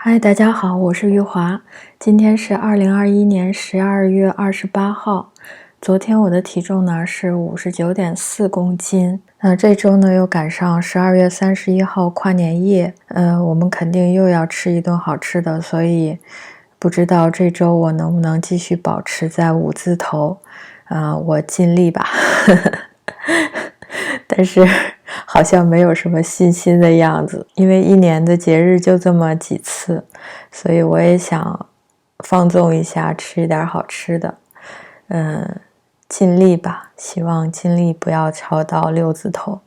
嗨，大家好，我是余华。今天是2021年12月28号。昨天我的体重呢是59.4公斤。这周呢又赶上12月31号跨年夜，我们肯定又要吃一顿好吃的，所以不知道这周我能不能继续保持在5字头。我尽力吧。但是好像没有什么信心的样子，因为一年的节日就这么几次，所以我也想放纵一下，吃一点好吃的。尽力吧，希望尽力不要超到6字头。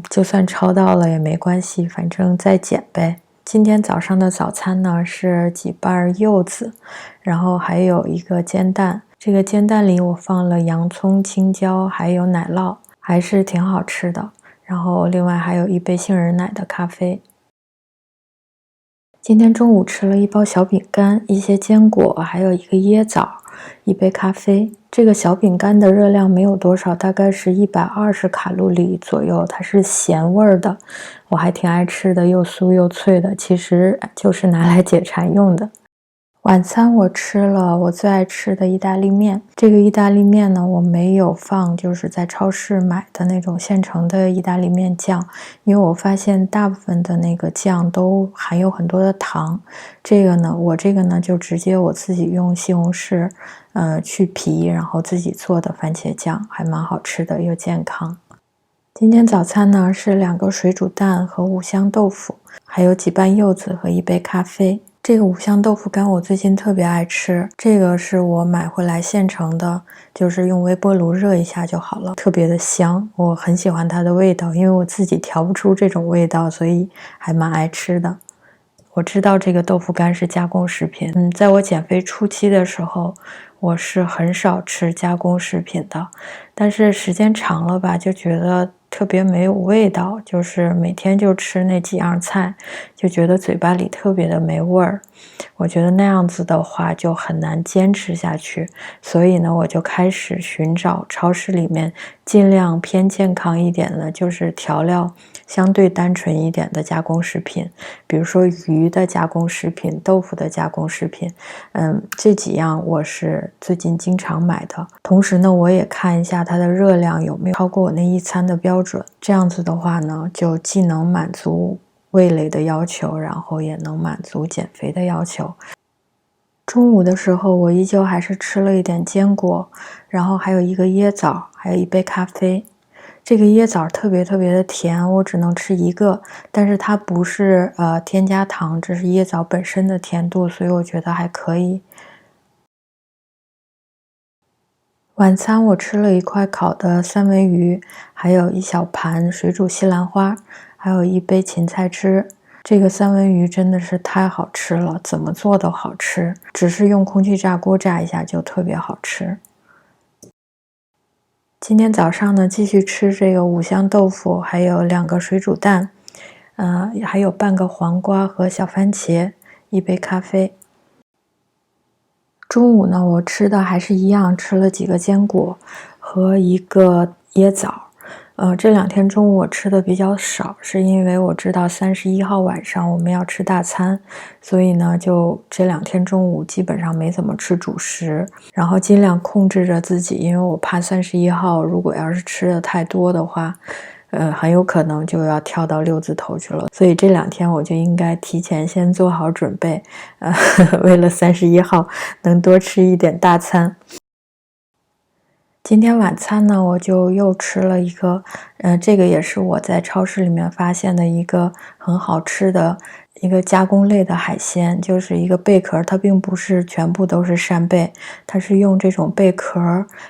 就算超到了也没关系，反正再减呗。今天早上的早餐呢是几瓣柚子，然后还有一个煎蛋。这个煎蛋里我放了洋葱、青椒，还有奶酪，还是挺好吃的。然后另外还有一杯杏仁奶的咖啡。今天中午吃了一包小饼干，一些坚果，还有一个椰枣，一杯咖啡。这个小饼干的热量没有多少，大概是120卡路里左右，它是咸味儿的，我还挺爱吃的，又酥又脆的，其实就是拿来解馋用的。晚餐我吃了我最爱吃的意大利面。这个意大利面呢，我没有放就是在超市买的那种现成的意大利面酱，因为我发现大部分的那个酱都含有很多的糖。我这个呢就直接我自己用西红柿去皮，然后自己做的番茄酱，还蛮好吃的，又健康。今天早餐呢是2个水煮蛋和五香豆腐，还有几瓣柚子和一杯咖啡。这个五香豆腐干我最近特别爱吃，这个是我买回来现成的，就是用微波炉热一下就好了，特别的香，我很喜欢它的味道，因为我自己调不出这种味道，所以还蛮爱吃的。我知道这个豆腐干是加工食品，在我减肥初期的时候，我是很少吃加工食品的，但是时间长了吧，就觉得特别没有味道，就是每天就吃那几样菜，就觉得嘴巴里特别的没味儿。我觉得那样子的话就很难坚持下去，所以呢，我就开始寻找超市里面尽量偏健康一点的，就是调料相对单纯一点的加工食品，比如说鱼的加工食品、豆腐的加工食品，这几样我是最近经常买的。同时呢，我也看一下它的热量有没有超过我那一餐的标准，这样子的话呢，就既能满足味蕾的要求，然后也能满足减肥的要求。中午的时候我依旧还是吃了一点坚果，然后还有一个椰枣，还有一杯咖啡。这个椰枣特别特别的甜，我只能吃一个，但是它不是添加糖，这是椰枣本身的甜度，所以我觉得还可以。晚餐我吃了一块烤的三文鱼，还有一小盘水煮西兰花，还有一杯芹菜汁。这个三文鱼真的是太好吃了，怎么做都好吃，只是用空气炸锅炸一下就特别好吃。今天早上呢，继续吃这个五香豆腐，还有2个水煮蛋，还有半个黄瓜和小番茄，一杯咖啡。中午呢，我吃的还是一样，吃了几个坚果和一个椰枣。这2天中午我吃的比较少，是因为我知道31号晚上我们要吃大餐，所以呢，就这2天中午基本上没怎么吃主食，然后尽量控制着自己，因为我怕31号如果要是吃的太多的话，很有可能就要跳到6字头去了，所以这2天我就应该提前先做好准备，为了31号能多吃一点大餐。今天晚餐呢，我就又吃了一个，这个也是我在超市里面发现的一个很好吃的一个加工类的海鲜，就是一个贝壳，它并不是全部都是扇贝，它是用这种贝壳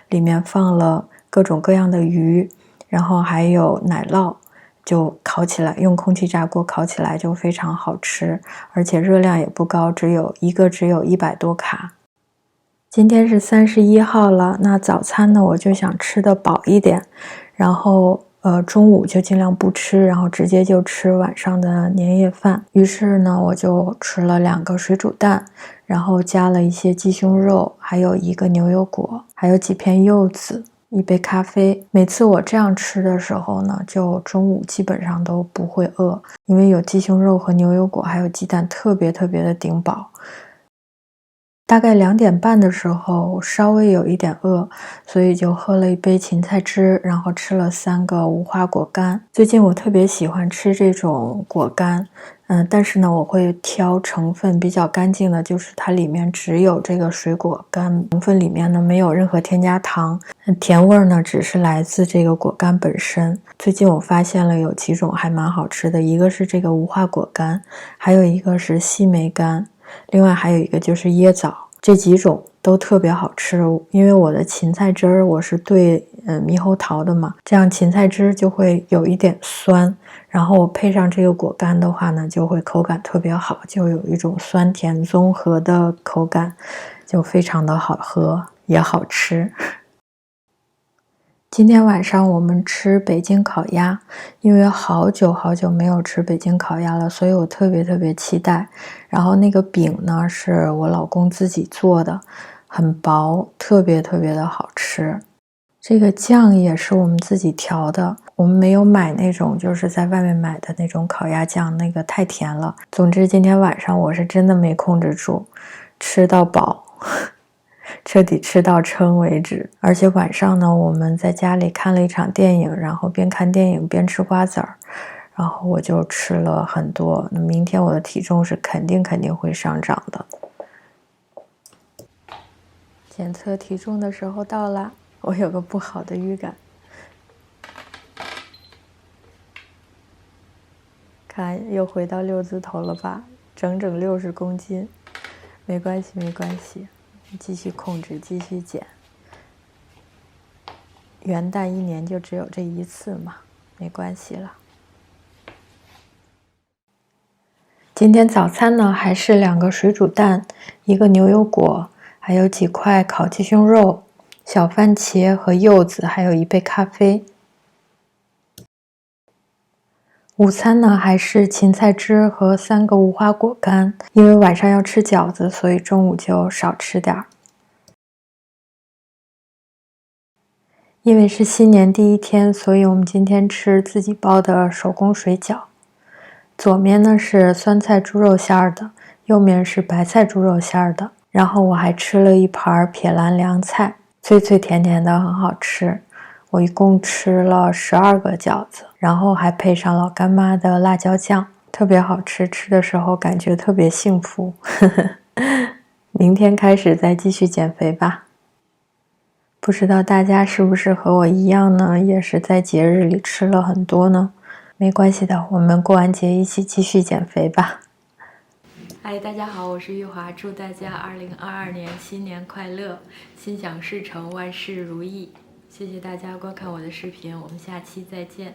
里面放了各种各样的鱼，然后还有奶酪，就烤起来，用空气炸锅烤起来就非常好吃，而且热量也不高，只有100多卡。今天是31号了，那早餐呢，我就想吃的饱一点，然后中午就尽量不吃，然后直接就吃晚上的年夜饭。于是呢，我就吃了2个水煮蛋，然后加了一些鸡胸肉，还有一个牛油果，还有几片柚子，一杯咖啡。每次我这样吃的时候呢，就中午基本上都不会饿，因为有鸡胸肉和牛油果还有鸡蛋，特别特别的顶饱。大概2点半的时候，稍微有一点饿，所以就喝了一杯芹菜汁，然后吃了3个无花果干。最近我特别喜欢吃这种果干，但是呢，我会挑成分比较干净的，就是它里面只有这个水果干，成分里面呢没有任何添加糖，甜味呢只是来自这个果干本身。最近我发现了有几种还蛮好吃的，一个是这个无花果干，还有一个是西梅干。另外还有一个就是椰枣，这几种都特别好吃。因为我的芹菜汁儿我是兑猕猴桃的嘛，这样芹菜汁就会有一点酸，然后我配上这个果干的话呢，就会口感特别好，就有一种酸甜综合的口感，就非常的好喝也好吃。今天晚上我们吃北京烤鸭，因为好久好久没有吃北京烤鸭了，所以我特别特别期待。然后那个饼呢，是我老公自己做的，很薄，特别特别的好吃。这个酱也是我们自己调的，我们没有买那种就是在外面买的那种烤鸭酱，那个太甜了。总之今天晚上我是真的没控制住，吃到饱。彻底吃到撑为止。而且晚上呢，我们在家里看了一场电影，然后边看电影边吃瓜子儿，然后我就吃了很多。那明天我的体重是肯定会上涨的。检测体重的时候到了，我有个不好的预感。看，又回到6字头了吧？整整60公斤。没关系，没关系。继续控制，继续减。元旦1年就只有这一次嘛，没关系了。今天早餐呢，还是2个水煮蛋，1个牛油果，还有几块烤鸡胸肉、小番茄和柚子，还有1杯咖啡。午餐呢，还是芹菜汁和3个无花果干，因为晚上要吃饺子，所以中午就少吃点儿。因为是新年第1天，所以我们今天吃自己包的手工水饺。左面呢是酸菜猪肉馅儿的，右面是白菜猪肉馅儿的。然后我还吃了一盘撇兰凉菜，脆脆甜甜的，很好吃。我一共吃了12个饺子，然后还配上老干妈的辣椒酱，特别好吃，吃的时候感觉特别幸福。明天开始再继续减肥吧。不知道大家是不是和我一样呢，也是在节日里吃了很多呢？没关系的，我们过完节一起继续减肥吧。嗨，大家好，我是玉华，祝大家2022年新年快乐，心想事成，万事如意。谢谢大家观看我的视频，我们下期再见。